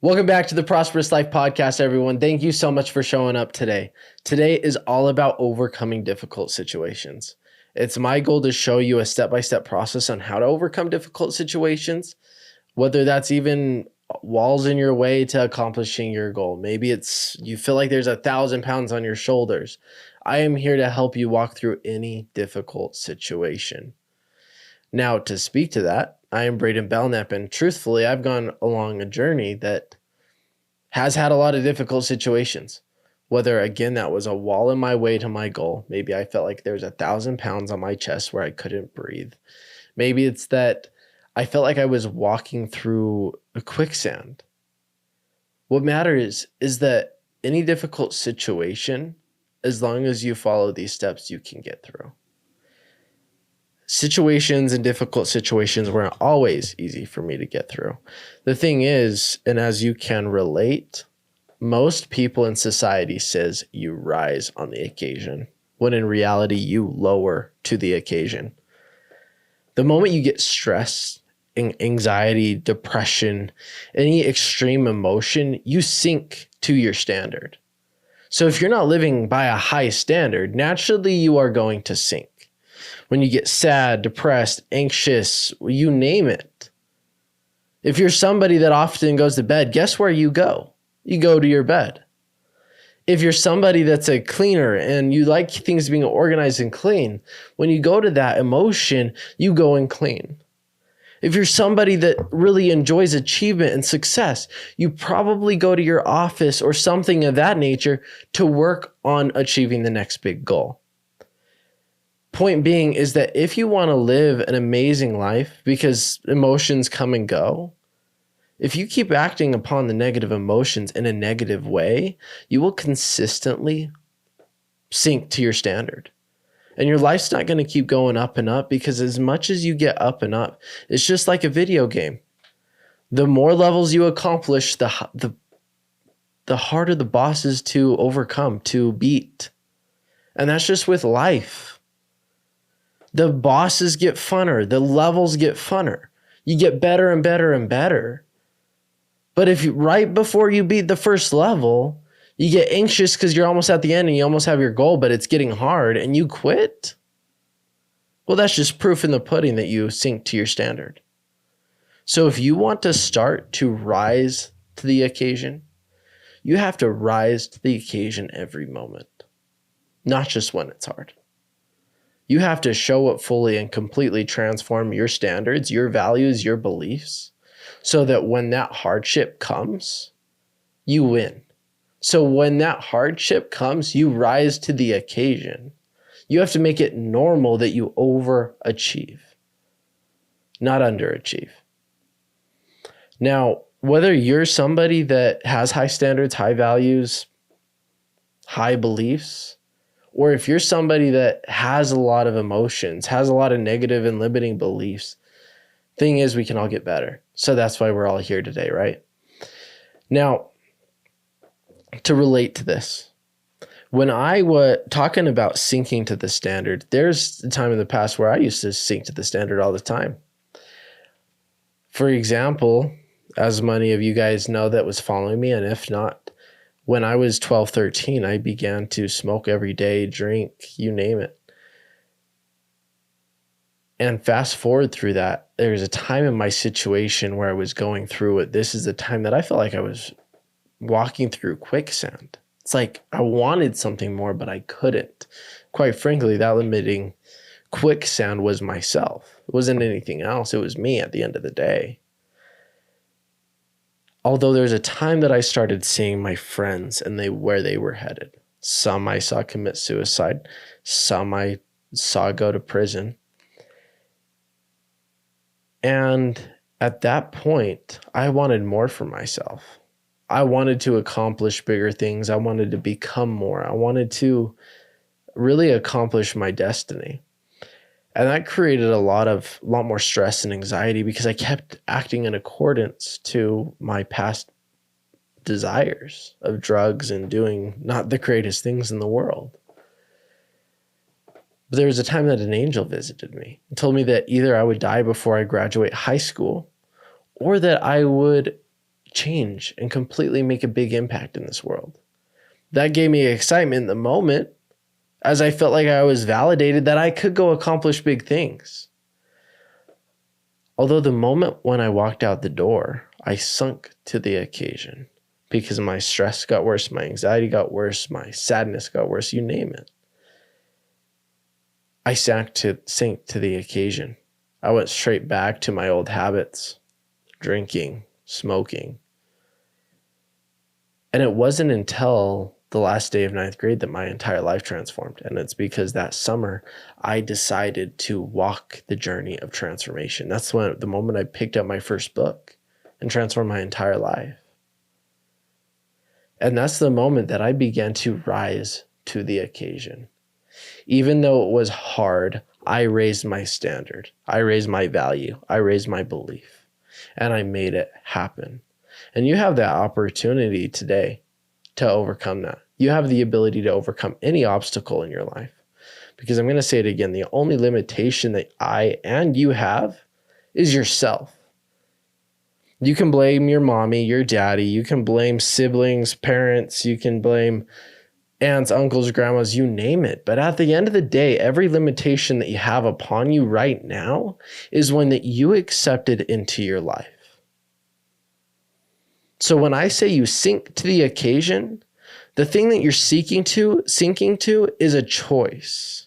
Welcome back to the Prosperous Life Podcast, everyone. Thank you so much for showing up today. Today is all about overcoming difficult situations. It's my goal to show you a step-by-step process on how to overcome difficult situations, whether that's even walls in your way to accomplishing your goal. Maybe it's you feel like there's 1,000 pounds on your shoulders. I am here to help you walk through any difficult situation. Now, to speak to that, I am Braiden Belnap, and truthfully, I've gone along a journey that has had a lot of difficult situations. Whether, again, that was a wall in my way to my goal. Maybe I felt like there was 1,000 pounds on my chest where I couldn't breathe. Maybe it's that I felt like I was walking through a quicksand. What matters is that any difficult situation, as long as you follow these steps, you can get through. Situations and difficult situations weren't always easy for me to get through. The thing is, and as you can relate, most people in society says you rise on the occasion, when in reality you lower to the occasion. The moment you get stressed, anxiety, depression, any extreme emotion, you sink to your standard. So if you're not living by a high standard, naturally you are going to sink. When you get sad, depressed, anxious, you name it. If you're somebody that often goes to bed, guess where you go? You go to your bed. If you're somebody that's a cleaner and you like things being organized and clean, when you go to that emotion, you go and clean. If you're somebody that really enjoys achievement and success, you probably go to your office or something of that nature to work on achieving the next big goal. Point being is that if you want to live an amazing life, because emotions come and go, if you keep acting upon the negative emotions in a negative way, you will consistently sink to your standard. And your life's not going to keep going up and up, because as much as you get up and up, it's just like a video game. The more levels you accomplish, the harder the boss is to overcome, to beat. And that's just with life. The bosses get funner. The levels get funner. You get better and better and better. But if you, right before you beat the first level, you get anxious because you're almost at the end and you almost have your goal, but it's getting hard and you quit, well, that's just proof in the pudding that you sink to your standard. So if you want to start to rise to the occasion, you have to rise to the occasion every moment, not just when it's hard. You have to show up fully and completely transform your standards, your values, your beliefs, so that when that hardship comes, you win. So when that hardship comes, you rise to the occasion. You have to make it normal that you overachieve, not underachieve. Now, whether you're somebody that has high standards, high values, high beliefs, or if you're somebody that has a lot of emotions, has a lot of negative and limiting beliefs, thing is, we can all get better. So that's why we're all here today, right? Now, to relate to this, when I was talking about sinking to the standard, there's a time in the past where I used to sink to the standard all the time. For example, as many of you guys know that was following me, and if not, when I was 12, 13, I began to smoke every day, drink, you name it. And fast forward through that, there was a time in my situation where I was going through it. This is the time that I felt like I was walking through quicksand. It's like I wanted something more, but I couldn't. Quite frankly, that limiting quicksand was myself. It wasn't anything else. It was me at the end of the day. Although there's a time that I started seeing my friends and where they were headed. Some I saw commit suicide. Some I saw go to prison. And at that point, I wanted more for myself. I wanted to accomplish bigger things. I wanted to become more. I wanted to really accomplish my destiny. And that created a lot more stress and anxiety because I kept acting in accordance to my past desires of drugs and doing not the greatest things in the world. But there was a time that an angel visited me and told me that either I would die before I graduate high school or that I would change and completely make a big impact in this world. That gave me excitement in the moment, as I felt like I was validated that I could go accomplish big things. Although the moment when I walked out the door, I sunk to the occasion because my stress got worse, my anxiety got worse, my sadness got worse, you name it. I sank to the occasion. I went straight back to my old habits, drinking, smoking. And it wasn't until the last day of 9th grade that my entire life transformed. And it's because that summer I decided to walk the journey of transformation. That's the moment I picked up my first book and transformed my entire life. And that's the moment that I began to rise to the occasion. Even though it was hard, I raised my standard. I raised my value. I raised my belief. And I made it happen. And you have that opportunity today to overcome that. You have the ability to overcome any obstacle in your life. Because I'm going to say it again, the only limitation that I and you have is yourself. You can blame your mommy, your daddy, you can blame siblings, parents, you can blame aunts, uncles, grandmas, you name it. But at the end of the day, every limitation that you have upon you right now is one that you accepted into your life. So when I say you sink to the occasion, the thing that you're sinking to is a choice.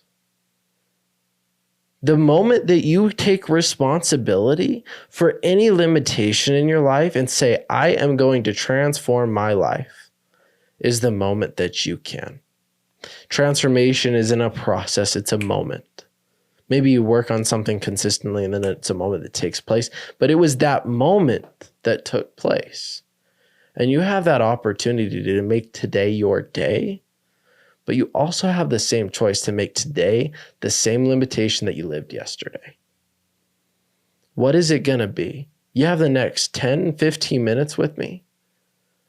The moment that you take responsibility for any limitation in your life and say, I am going to transform my life, is the moment that you can. Transformation isn't a process, it's a moment. Maybe you work on something consistently and then it's a moment that takes place, but it was that moment that took place. And you have that opportunity to make today your day, but you also have the same choice to make today the same limitation that you lived yesterday. What is it going to be? You have the next 10, 15 minutes with me.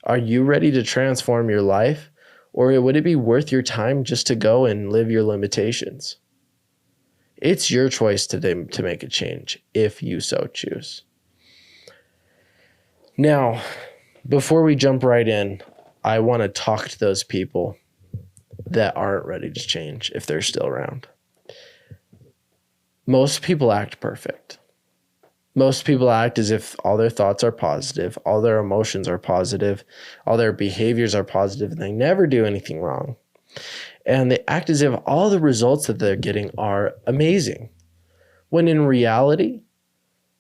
Are you ready to transform your life? Or would it be worth your time just to go and live your limitations? It's your choice today to make a change if you so choose. Now, before we jump right in, I want to talk to those people that aren't ready to change if they're still around. Most people act perfect. Most people act as if all their thoughts are positive, all their emotions are positive, all their behaviors are positive, and they never do anything wrong. And they act as if all the results that they're getting are amazing. When in reality,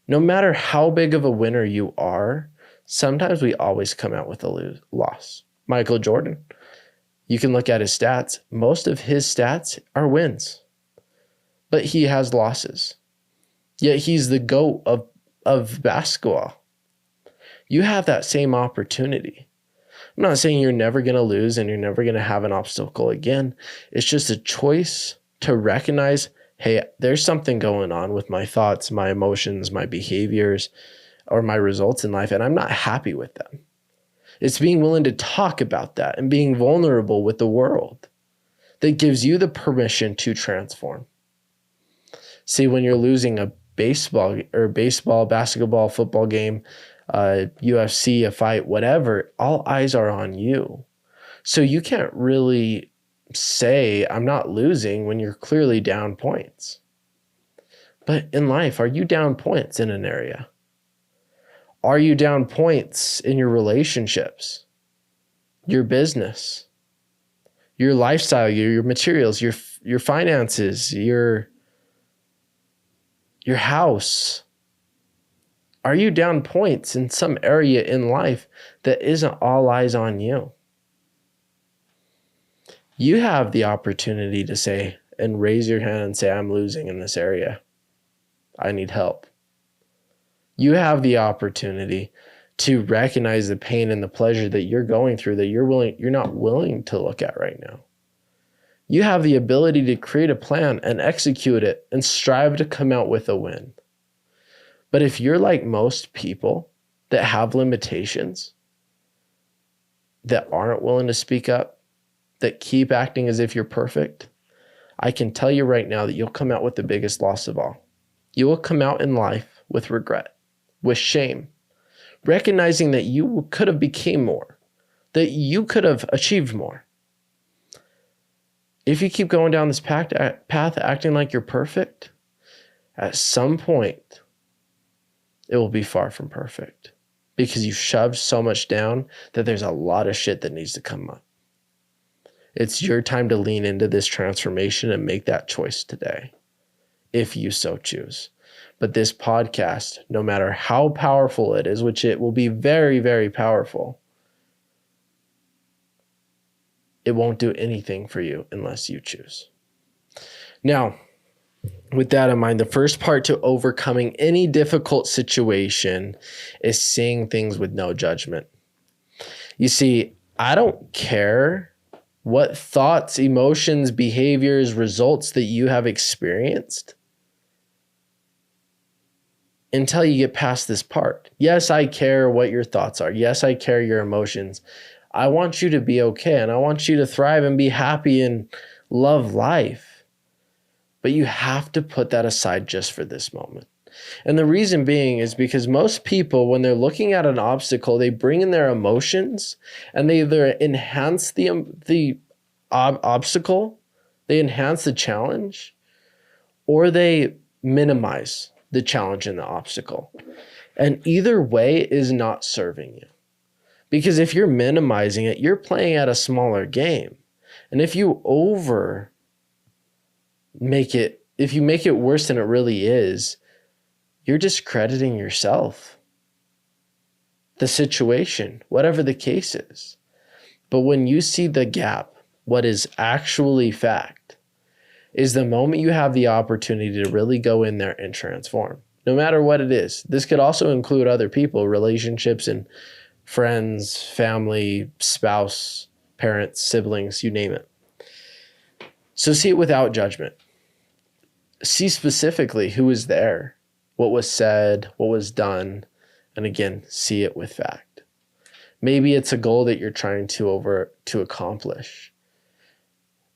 no matter how big of a winner you are, sometimes we always come out with a loss. Michael Jordan, you can look at his stats. Most of his stats are wins, but he has losses. Yet he's the GOAT of basketball. You have that same opportunity. I'm not saying you're never going to lose and you're never going to have an obstacle again. It's just a choice to recognize, hey, there's something going on with my thoughts, my emotions, my behaviors, or my results in life, and I'm not happy with them. It's being willing to talk about that and being vulnerable with the world that gives you the permission to transform. See, when you're losing a baseball, basketball, football game, UFC, a fight, whatever, all eyes are on you. So you can't really say, I'm not losing when you're clearly down points. But in life, are you down points in an area? Are you down points in your relationships, your business, your lifestyle, your materials, your finances, your house? Are you down points in some area in life that isn't all eyes on you? You have the opportunity to say and raise your hand and say, I'm losing in this area. I need help. You have the opportunity to recognize the pain and the pleasure that you're going through that you're not willing to look at right now. You have the ability to create a plan and execute it and strive to come out with a win. But if you're like most people that have limitations, that aren't willing to speak up, that keep acting as if you're perfect, I can tell you right now that you'll come out with the biggest loss of all. You will come out in life with regret, with shame, recognizing that you could have became more, that you could have achieved more. If you keep going down this path acting like you're perfect, at some point, it will be far from perfect because you shoved so much down that there's a lot of shit that needs to come up. It's your time to lean into this transformation and make that choice today, if you so choose. But this podcast, no matter how powerful it is, which it will be very, very powerful, it won't do anything for you unless you choose. Now, with that in mind, the first part to overcoming any difficult situation is seeing things with no judgment. You see, I don't care what thoughts, emotions, behaviors, results that you have experienced until you get past this part. Yes, I care what your thoughts are. Yes, I care your emotions. I want you to be okay, and I want you to thrive and be happy and love life. But you have to put that aside just for this moment. And the reason being is because most people, when they're looking at an obstacle, they bring in their emotions and they either enhance the obstacle, they enhance the challenge, or they minimize the challenge and the obstacle. And either way is not serving you. Because if you're minimizing it, you're playing at a smaller game. And if you make it worse than it really is, you're discrediting yourself, the situation, whatever the case is. But when you see the gap, what is actually fact is the moment you have the opportunity to really go in there and transform, no matter what it is. This could also include other people, relationships and friends, family, spouse, parents, siblings, you name it. So see it without judgment. See specifically who was there, what was said, what was done, and again, see it with fact. Maybe it's a goal that you're trying to accomplish.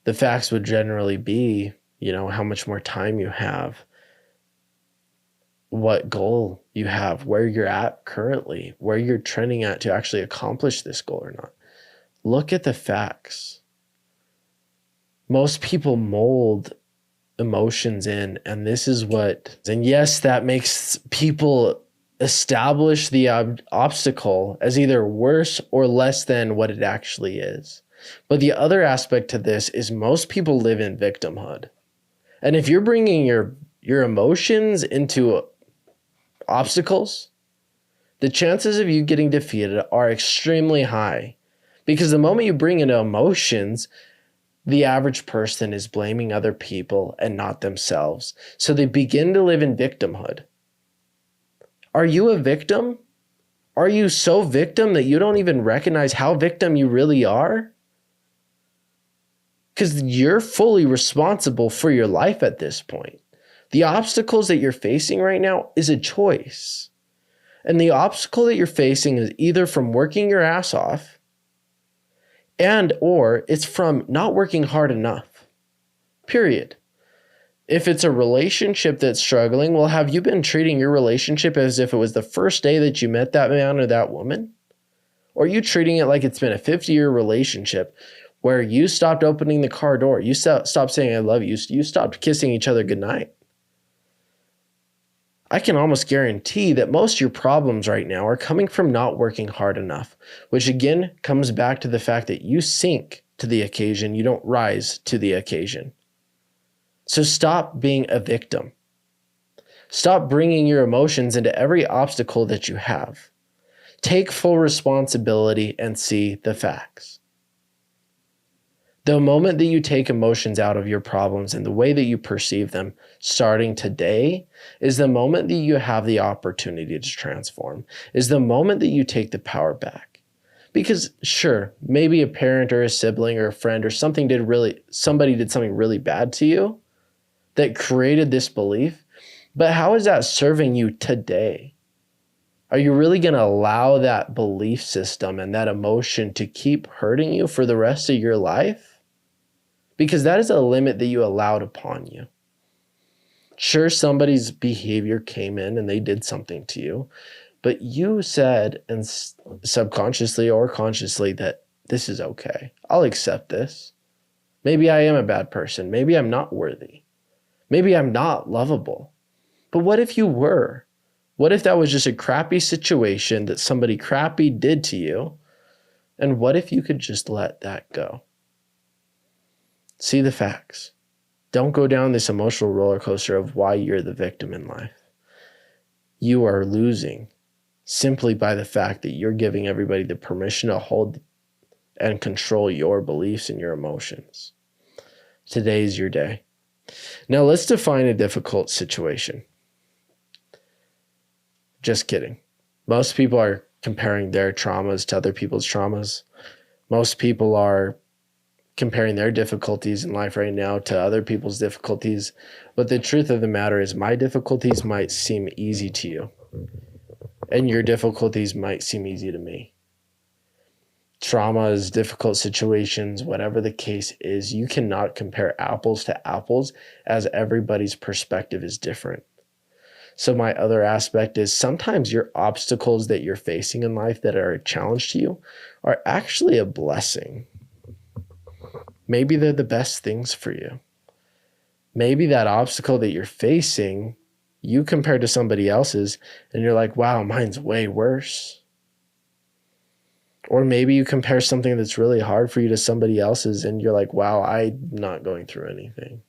The facts would generally be, how much more time you have, what goal you have, where you're at currently, where you're trending at to actually accomplish this goal or not. Look at the facts. Most people mold emotions in, and yes, that makes people establish the obstacle as either worse or less than what it actually is. But the other aspect to this is most people live in victimhood. And if you're bringing your emotions into obstacles, the chances of you getting defeated are extremely high. Because the moment you bring in emotions, the average person is blaming other people and not themselves. So they begin to live in victimhood. Are you a victim? Are you so victim that you don't even recognize how victim you really are? Because you're fully responsible for your life at this point. The obstacles that you're facing right now is a choice. And the obstacle that you're facing is either from working your ass off or it's from not working hard enough. Period. If it's a relationship that's struggling, well, have you been treating your relationship as if it was the first day that you met that man or that woman? Or are you treating it like it's been a 50-year relationship where you stopped opening the car door, you stopped saying I love you, you stopped kissing each other goodnight? I can almost guarantee that most of your problems right now are coming from not working hard enough, which again comes back to the fact that you sink to the occasion, you don't rise to the occasion. So stop being a victim. Stop bringing your emotions into every obstacle that you have. Take full responsibility and see the facts. The moment that you take emotions out of your problems and the way that you perceive them, starting today, is the moment that you have the opportunity to transform, is the moment that you take the power back. Because sure, maybe a parent or a sibling or a friend or somebody did something really bad to you that created this belief, but how is that serving you today? Are you really going to allow that belief system and that emotion to keep hurting you for the rest of your life? Because that is a limit that you allowed upon you. Sure, somebody's behavior came in and they did something to you, But you said, and subconsciously or consciously, that this is okay. I'll accept this. Maybe I am a bad person. Maybe I'm not worthy. Maybe I'm not lovable. But what if you were? What if that was just a crappy situation that somebody crappy did to you? And what if you could just let that go? See the facts. Don't go down this emotional roller coaster of why you're the victim in life. You are losing simply by the fact that you're giving everybody the permission to hold and control your beliefs and your emotions. Today's your day. Now let's define a difficult situation. Just kidding. Most people are comparing their traumas to other people's traumas. Most people are comparing their difficulties in life right now to other people's difficulties. But the truth of the matter is my difficulties might seem easy to you, and your difficulties might seem easy to me. Traumas, difficult situations, whatever the case is, you cannot compare apples to apples as everybody's perspective is different. So my other aspect is sometimes your obstacles that you're facing in life that are a challenge to you are actually a blessing. Maybe they're the best things for you. Maybe that obstacle that you're facing, you compare to somebody else's and you're like, wow, mine's way worse. Or maybe you compare something that's really hard for you to somebody else's and you're like, wow, I'm not going through anything.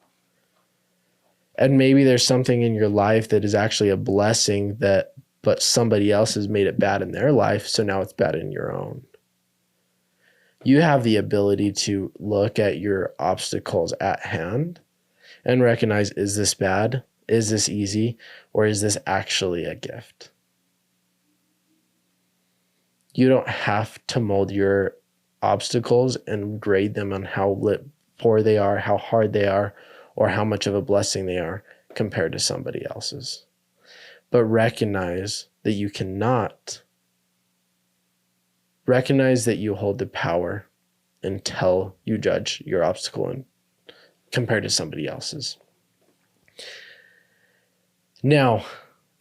And maybe there's something in your life that is actually a blessing but somebody else has made it bad in their life, so now it's bad in your own. You have the ability to look at your obstacles at hand and recognize, is this bad? Is this easy? Or is this actually a gift? You don't have to mold your obstacles and grade them on how poor they are, how hard they are, or how much of a blessing they are compared to somebody else's. But recognize that you cannot. Recognize that you hold the power until you judge your obstacle and compared to somebody else's. Now,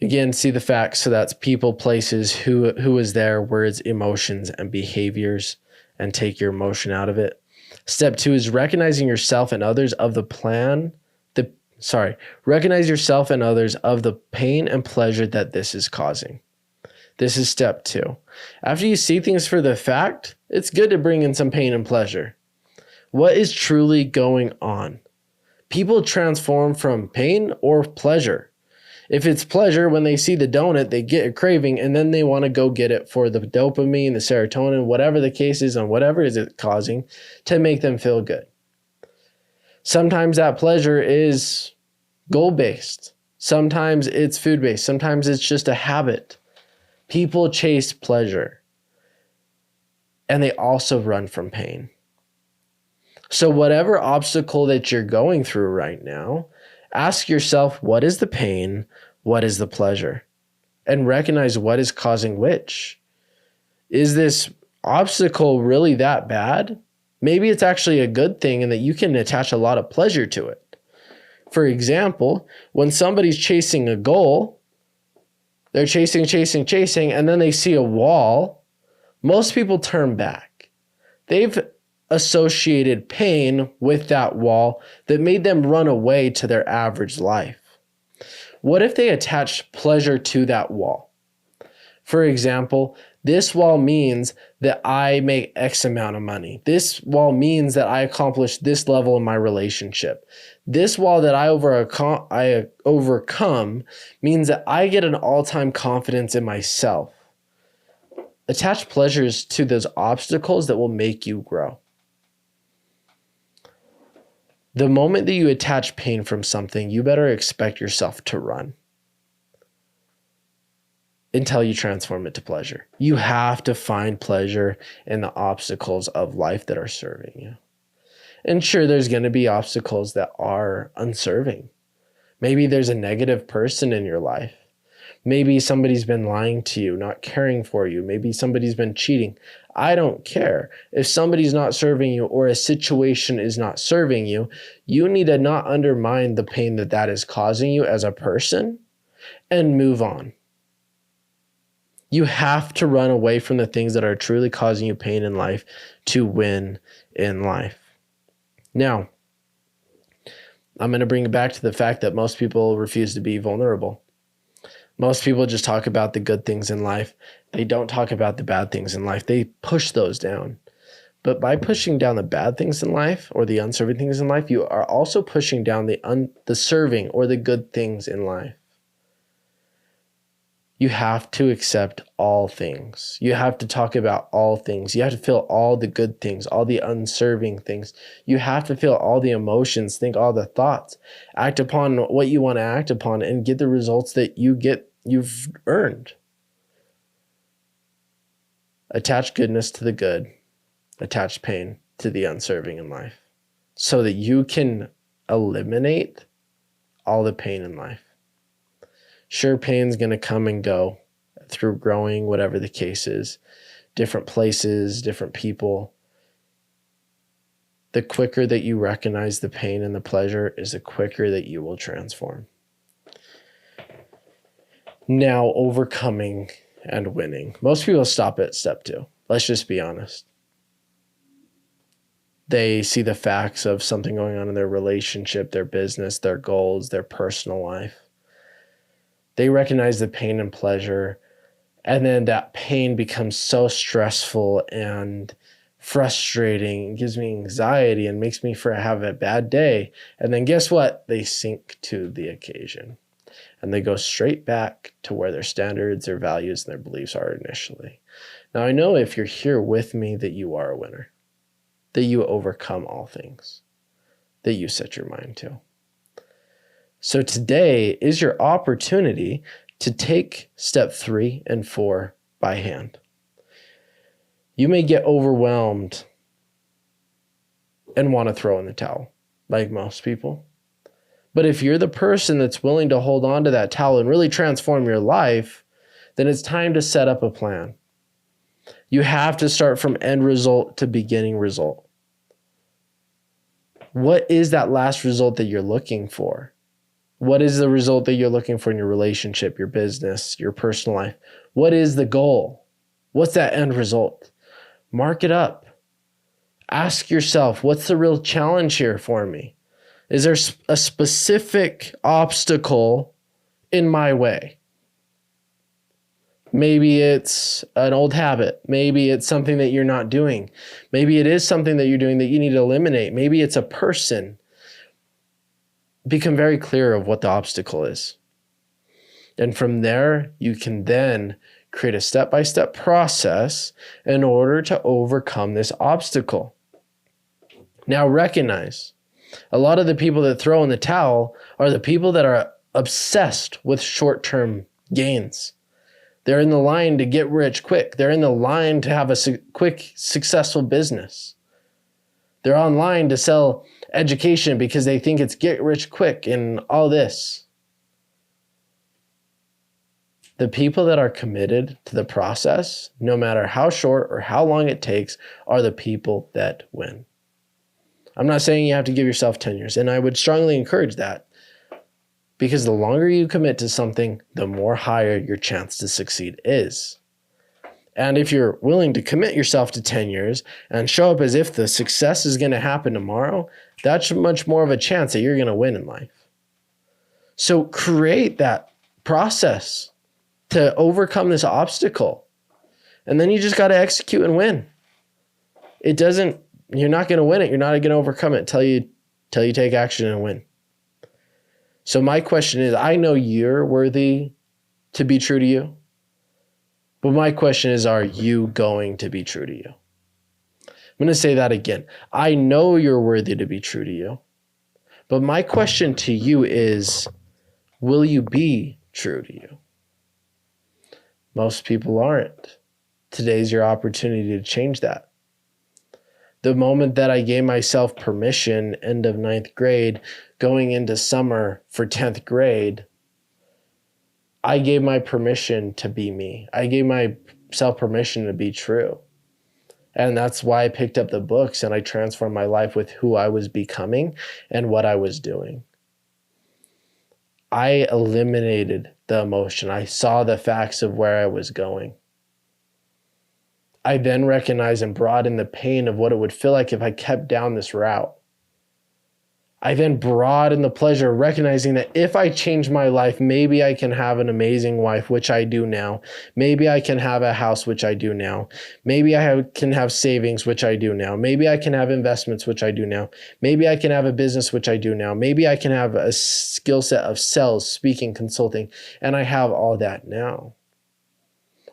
again, see the facts. So that's people, places, who is there, words, emotions, and behaviors, and take your emotion out of it. Step 2 is recognizing yourself and others of recognize yourself and others of the pain and pleasure that this is causing. This is step 2. After you see things for the fact, it's good to bring in some pain and pleasure. What is truly going on? People transform from pain or pleasure. If it's pleasure, when they see the donut, they get a craving and then they want to go get it for the dopamine, the serotonin, whatever the case is, and whatever is it causing to make them feel good. Sometimes that pleasure is goal-based. Sometimes it's food-based. Sometimes it's just a habit. People chase pleasure, and they also run from pain. So whatever obstacle that you're going through right now, ask yourself, what is the pain? What is the pleasure? And recognize what is causing which. Is this obstacle really that bad? Maybe it's actually a good thing and that you can attach a lot of pleasure to it. For example, when somebody's chasing a goal, they're chasing, and then they see a wall, most people turn back. They've associated pain with that wall that made them run away to their average life. What if they attached pleasure to that wall? For example, this wall means that I make X amount of money. This wall means that I accomplish this level in my relationship. This wall that I overcome means that I get an all-time confidence in myself. Attach pleasures to those obstacles that will make you grow. The moment that you attach pain from something, you better expect yourself to run until you transform it to pleasure. You have to find pleasure in the obstacles of life that are serving you. And sure, there's going to be obstacles that are unserving. Maybe there's a negative person in your life. Maybe somebody's been lying to you, not caring for you. Maybe somebody's been cheating. I don't care. If somebody's not serving you or a situation is not serving you, you need to not undermine the pain that is causing you as a person and move on. You have to run away from the things that are truly causing you pain in life to win in life. Now, I'm going to bring it back to the fact that most people refuse to be vulnerable. Most people just talk about the good things in life. They don't talk about the bad things in life. They push those down. But by pushing down the bad things in life or the unserving things in life, you are also pushing down the serving or the good things in life. You have to accept all things. You have to talk about all things. You have to feel all the good things, all the unserving things. You have to feel all the emotions, think all the thoughts, act upon what you want to act upon, and get the results that you've earned. Attach goodness to the good. Attach pain to the unserving in life so that you can eliminate all the pain in life. Sure, pain's going to come and go through growing, whatever the case is, different places, different people. The quicker that you recognize the pain and the pleasure is the quicker that you will transform. Now, overcoming and winning. Most people stop at step 2. Let's just be honest. They see the facts of something going on in their relationship, their business, their goals, their personal life. They recognize the pain and pleasure, and then that pain becomes so stressful and frustrating. It gives me anxiety and makes me have a bad day. And then guess what? They sink to the occasion, and they go straight back to where their standards, their values, and their beliefs are initially. Now, I know if you're here with me that you are a winner, that you overcome all things, that you set your mind to. So today is your opportunity to take step 3 and 4 by hand. You may get overwhelmed and want to throw in the towel, like most people. But if you're the person that's willing to hold on to that towel and really transform your life, then it's time to set up a plan. You have to start from end result to beginning result. What is that last result that you're looking for? What is the result that you're looking for in your relationship, your business, your personal life? What is the goal? What's that end result? Mark it up. Ask yourself, what's the real challenge here for me? Is there a specific obstacle in my way? Maybe it's an old habit. Maybe it's something that you're not doing. Maybe it is something that you're doing that you need to eliminate. Maybe it's a person. Become very clear of what the obstacle is. And from there, you can then create a step-by-step process in order to overcome this obstacle. Now recognize, a lot of the people that throw in the towel are the people that are obsessed with short-term gains. They're in the line to get rich quick. They're in the line to have a quick, successful business. They're online to sell education because they think it's get rich quick and all this. The people that are committed to the process, no matter how short or how long it takes, are the people that win. I'm not saying you have to give yourself 10 years, and I would strongly encourage that, because the longer you commit to something, the more higher your chance to succeed is. And if you're willing to commit yourself to 10 years and show up as if the success is going to happen tomorrow, that's much more of a chance that you're going to win in life. So create that process to overcome this obstacle. And then you just got to execute and win. You're not going to win it. You're not going to overcome it till you take action and win. So my question is, I know you're worthy to be true to you. But my question is, are you going to be true to you? I'm going to say that again. I know you're worthy to be true to you. But my question to you is, will you be true to you? Most people aren't. Today's your opportunity to change that. The moment that I gave myself permission, end of 9th grade, going into summer for 10th grade, I gave my permission to be me. I gave myself permission to be true. And that's why I picked up the books and I transformed my life with who I was becoming and what I was doing. I eliminated the emotion. I saw the facts of where I was going. I then recognized and brought in the pain of what it would feel like if I kept down this route. I then brought in the pleasure of recognizing that if I change my life, maybe I can have an amazing wife, which I do now. Maybe I can have a house, which I do now. Maybe can have savings, which I do now. Maybe I can have investments, which I do now. Maybe I can have a business, which I do now. Maybe I can have a skill set of sales, speaking, consulting, and I have all that now.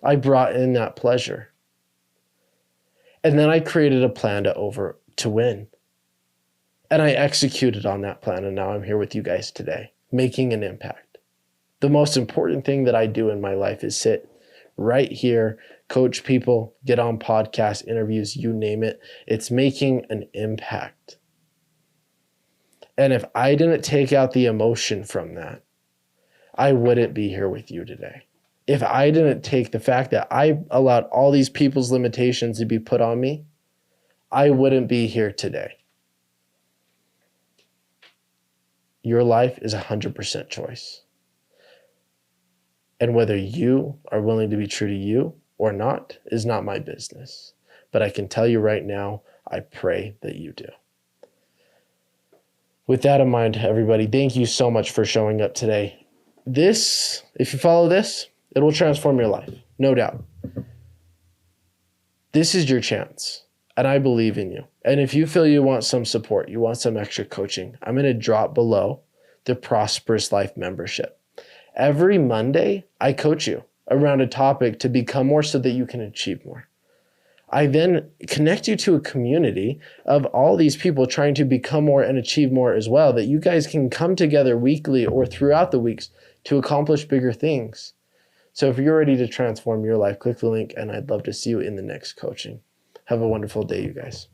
I brought in that pleasure. And then I created a plan to win. And I executed on that plan, and now I'm here with you guys today, making an impact. The most important thing that I do in my life is sit right here, coach people, get on podcasts, interviews, you name it. It's making an impact. And if I didn't take out the emotion from that, I wouldn't be here with you today. If I didn't take the fact that I allowed all these people's limitations to be put on me, I wouldn't be here today. Your life is 100% choice. And whether you are willing to be true to you or not is not my business. But I can tell you right now, I pray that you do. With that in mind, everybody, thank you so much for showing up today. If you follow this, it will transform your life, no doubt. This is your chance. And I believe in you. And if you feel you want some support, you want some extra coaching, I'm going to drop below the Prosperous Life membership. Every Monday, I coach you around a topic to become more so that you can achieve more. I then connect you to a community of all these people trying to become more and achieve more as well, that you guys can come together weekly or throughout the weeks to accomplish bigger things. So if you're ready to transform your life, click the link and I'd love to see you in the next coaching. Have a wonderful day, you guys.